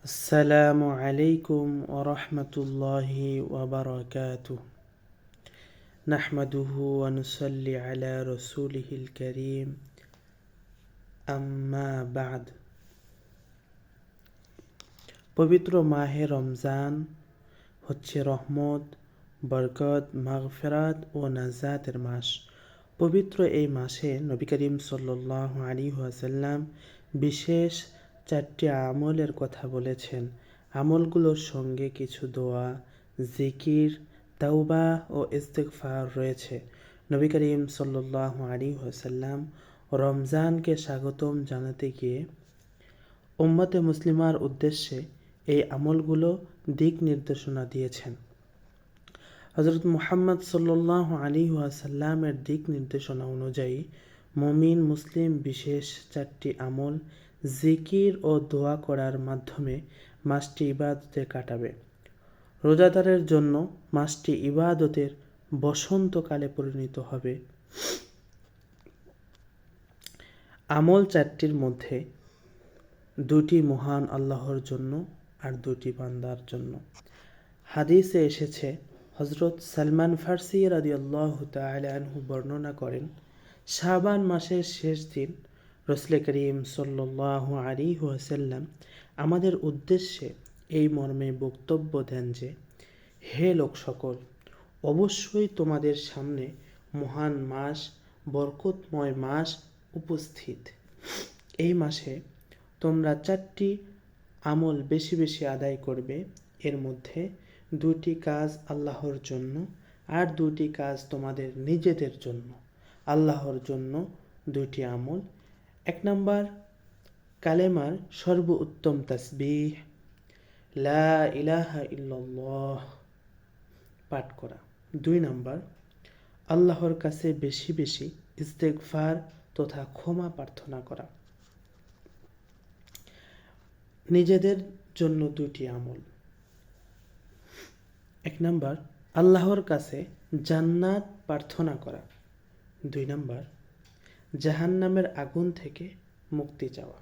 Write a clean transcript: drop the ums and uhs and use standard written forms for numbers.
আসসালামু আলাইকুম ওয়া রাহমাতুল্লাহি ওয়া বারাকাতুহু নাহমাদুহু ওয়া নুসাল্লি আলা রাসূলিহিল কারীম আম্মা বা'দ। পবিত্র মাহে রমজান হচ্ছে রহমত, বরকত, মাগফিরাত ও নাজাতের মাস। পবিত্র এই মাসে নবী করিম সাল্লাল্লাহু আলাইহি ওয়াসাল্লাম বিশেষ 4টি আমলের কথা বলেছেন। আমলগুলোর সঙ্গে কিছু দোয়া, জিকির, তাওবা ও ইস্তিগফার রয়েছে। নবী করিম সাল্লাল্লাহু আলাইহি ওয়াসাল্লাম রমজানকে স্বাগতম জানাতে গিয়ে উম্মতে মুসলিমার উদ্দেশ্যে এই আমলগুলো দিক নির্দেশনা দিয়েছেন। হযরত মুহাম্মদ সাল্লাল্লাহু আলাইহি ওয়াসাল্লামের দিক নির্দেশনা অনুযায়ী মুমিন মুসলিম বিশেষ 4টি আমল, জিকির ও দোয়া করার মাধ্যমে মাসটি ইবাদতে কাটাবে। রোজাদারের জন্য মাসটি ইবাদতের বসন্তকালে পরিণত হবে। আমল 4টির মধ্যে 2টি মহান আল্লাহর জন্য আর 2টি বান্দার জন্য। হাদিসে এসেছে, হযরত সালমান ফারসি রাদিয়াল্লাহু তাআলা আনহু বর্ণনা করেন, শাবান মাসের শেষ দিন রাসূল করিম সাল্লাল্লাহু আলাইহি ওয়াসাল্লাম আমাদের উদ্দেশ্যে এই মর্মে বক্তব্য দেন যে, হে লোক সকল, অবশ্যই তোমাদের সামনে মহান মাস, বরকতময় মাস উপস্থিত। এই মাসে তোমরা 4টি আমল বেশি বেশি আদায় করবে। এর মধ্যে 2টি কাজ আল্লাহর জন্য আর 2টি কাজ তোমাদের নিজেদের জন্য। আল্লাহর জন্য 2টি আমল: 1 নাম্বার, কালেমার সর্বোত্তম তাসবিহ লা ইলাহা ইল্লাল্লাহ পাঠ করা। 2 নাম্বার, আল্লাহর কাছে বেশি বেশি ইস্তেগফার তথা ক্ষমা প্রার্থনা করা। নিজেদের জন্য 2টি আমল: 1 নাম্বার, আল্লাহর কাছে জান্নাত প্রার্থনা করা। 2 নাম্বার, জাহান্নামের আগুন থেকে মুক্তি চাওয়া।